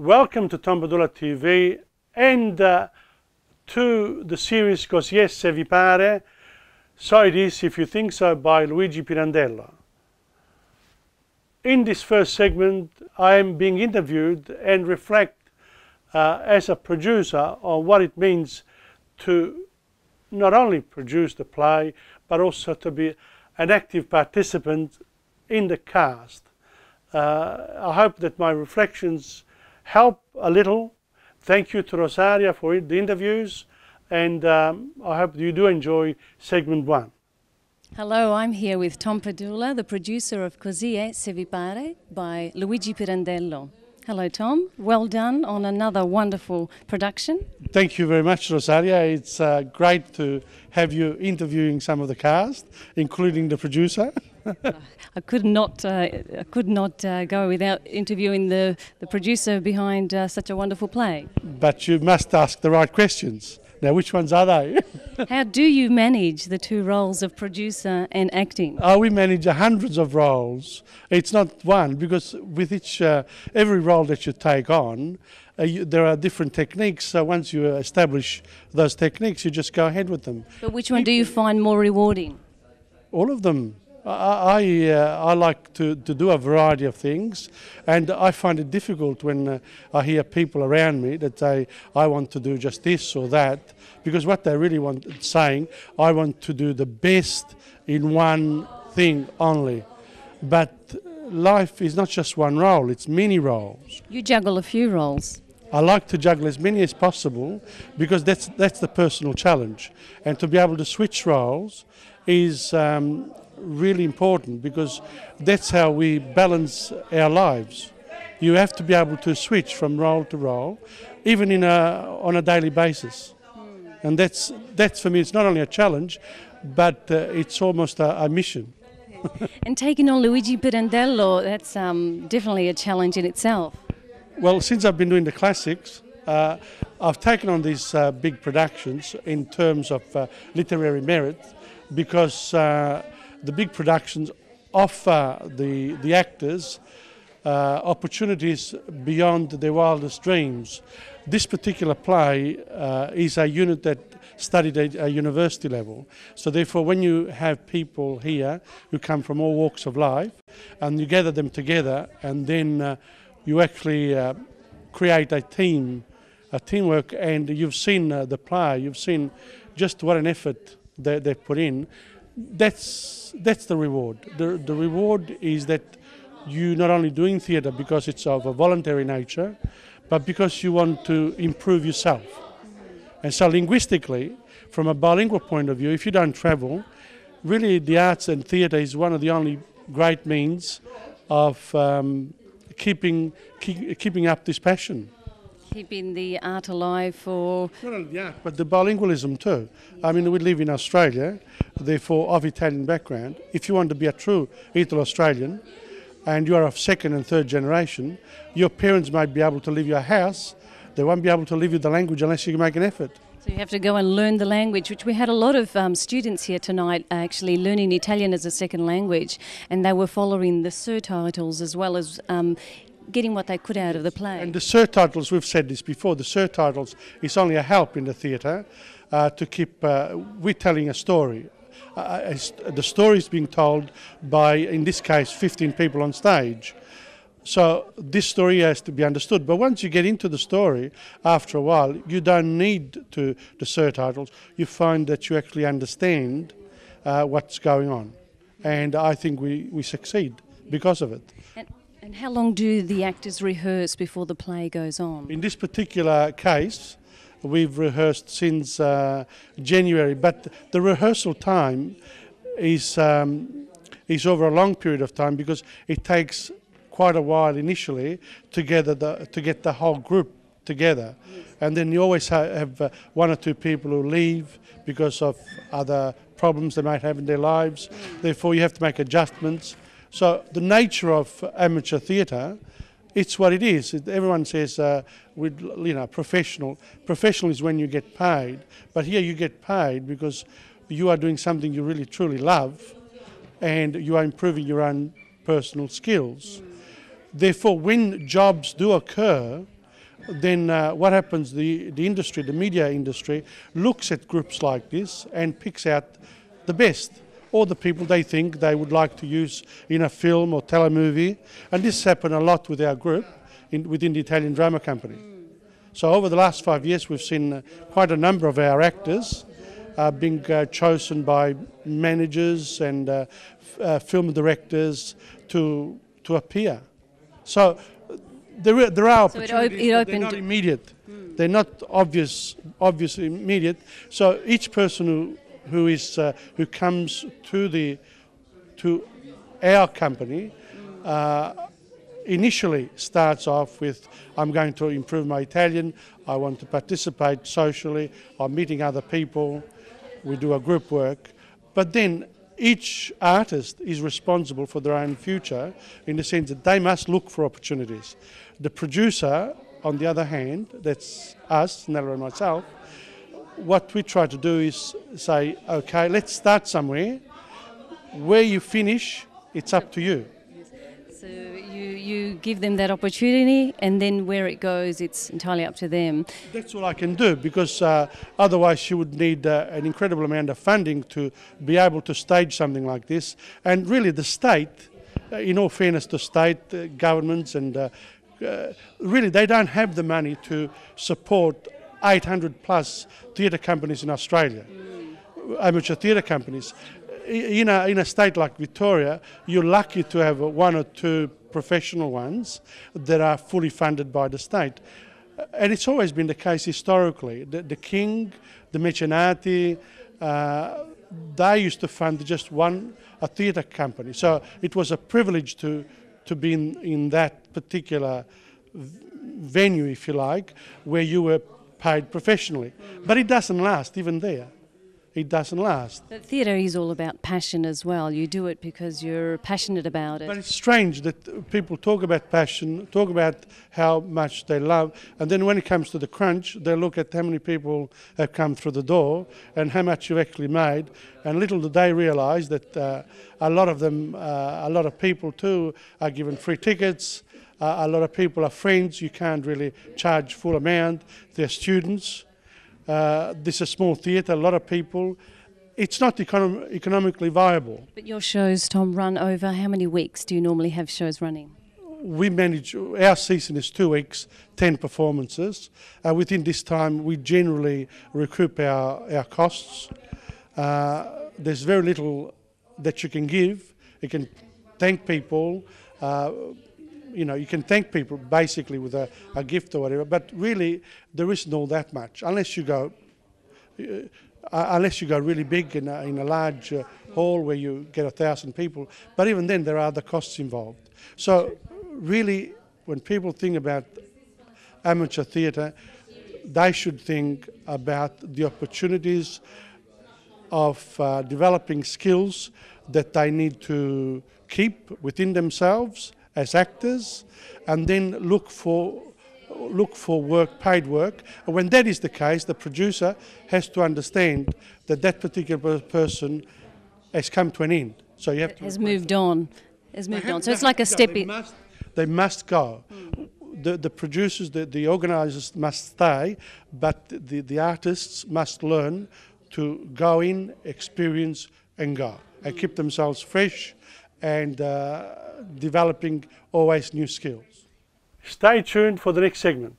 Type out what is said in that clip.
Welcome to TomPadulaTV and to the series Cosi, pare, So It Is If You Think So by Luigi Pirandello. In this first segment I am being interviewed and reflect as a producer on what it means to not only produce the play but also to be an active participant in the cast. I hope that my reflections help a little. Thank you to Rosaria for the interviews, and I hope you do enjoy segment 1. Hello, I'm here with Tom Padula, the producer of Cosi, pare by Luigi Pirandello. Hello Tom, well done on another wonderful production. Thank you very much, Rosaria. It's great to have you interviewing some of the cast, including the producer. I could not go without interviewing the producer behind such a wonderful play. But you must ask the right questions. Now, which ones are they? How do you manage the two roles of producer and acting? Oh, we manage hundreds of roles. It's not one, because with every role that you take on, there are different techniques. So once you establish those techniques, you just go ahead with them. But which one do you find more rewarding? All of them. I like to do a variety of things, and I find it difficult when I hear people around me that say, I want to do just this or that, because what they really want is saying, I want to do the best in one thing only. But life is not just one role, it's many roles. You juggle a few roles. I like to juggle as many as possible because that's the personal challenge. And to be able to switch roles is really important, because that's how we balance our lives. You have to be able to switch from role to role, even on a daily basis. And that's for me, it's not only a challenge, but it's almost a mission. And taking on Luigi Pirandello, that's definitely a challenge in itself. Well, since I've been doing the classics, I've taken on these big productions in terms of literary merit, because the big productions offer the actors opportunities beyond their wildest dreams. This particular play is a unit that studied at a university level. So therefore, when you have people here who come from all walks of life, and you gather them together, and then you actually create a teamwork, and you've seen the play, you've seen just what an effort they've put in. That's the reward. The reward is that you're not only doing theatre because it's of a voluntary nature, but because you want to improve yourself. And so linguistically, from a bilingual point of view, if you don't travel, really the arts and theatre is one of the only great means of keeping up this passion. Keeping the art alive for... Not only the art, but the bilingualism too. I mean, we live in Australia, therefore of Italian background. If you want to be a true Italo-Australian, and you are of second and third generation, your parents might be able to leave your house, they won't be able to leave you the language unless you make an effort. So you have to go and learn the language, which we had a lot of students here tonight actually learning Italian as a second language, and they were following the surtitles as well as getting what they could out of the play. And the surtitles, we've said this before, the surtitles is only a help in the theatre to keep, we're telling a story. The story is being told by, in this case, 15 people on stage. So this story has to be understood. But once you get into the story, after a while, you don't need the surtitles. You find that you actually understand what's going on. And I think we succeed because of it. And how long do the actors rehearse before the play goes on? In this particular case, we've rehearsed since January, but the rehearsal time is over a long period of time, because it takes quite a while initially to get the whole group together. Yes. And then you always have one or two people who leave because of other problems they might have in their lives. Therefore, you have to make adjustments. So the nature of amateur theatre, it's what it is. Everyone says, professional. Professional is when you get paid. But here you get paid because you are doing something you really truly love, and you are improving your own personal skills. Therefore, when jobs do occur, then what happens, the industry, the media industry, looks at groups like this and picks out the best, or the people they think they would like to use in a film or telemovie. And this happened a lot with our group within the Italian Drama Company. So over the last 5 years we've seen quite a number of our actors being chosen by managers and film directors to appear. So there are opportunities, but they're not immediate. They're not obviously immediate. So each person who comes to our company initially starts off with, I'm going to improve my Italian, I want to participate socially, I'm meeting other people, we do a group work. But then each artist is responsible for their own future in the sense that they must look for opportunities. The producer, on the other hand, that's us, Nella and myself, what we try to do is say, okay, let's start somewhere. Where you finish, it's up to you. So you give them that opportunity, and then where it goes, it's entirely up to them. That's all I can do, because otherwise you would need an incredible amount of funding to be able to stage something like this. And really the state, in all fairness to state governments, and really they don't have the money to support 800 plus theatre companies in Australia, amateur theatre companies. In a state like Victoria, you're lucky to have one or two professional ones that are fully funded by the state. And it's always been the case historically. The King, the Mecenati, they used to fund just a theatre company. So it was a privilege to be in that particular venue, if you like, where you were paid professionally. But it doesn't last, even there. It doesn't last. But theatre is all about passion as well. You do it because you're passionate about it. But it's strange that people talk about passion, talk about how much they love, and then when it comes to the crunch, they look at how many people have come through the door and how much you've actually made, and little do they realise that a lot of people too are given free tickets. A lot of people are friends. You can't really charge full amount. They're students. This is a small theatre, a lot of people. It's not economically viable. But your shows, Tom, run over how many weeks do you normally have shows running? We manage, our season is 2 weeks, 10 performances. Within this time we generally recoup our costs. There's very little that you can give. You can thank people. You can thank people basically with a gift or whatever, but really there isn't all that much unless you go really big in a large hall where you get 1,000 people. But even then there are other costs involved. So really, when people think about amateur theatre, they should think about the opportunities of developing skills that they need to keep within themselves as actors, and then look for work, paid work. And when that is the case, the producer has to understand that particular person has come to an end. So you have to moved on. So it's like a step in. They must go. The producers, the organisers must stay, but the artists must learn to go in, experience, and go, and keep themselves fresh and developing always new skills. Stay tuned for the next segment.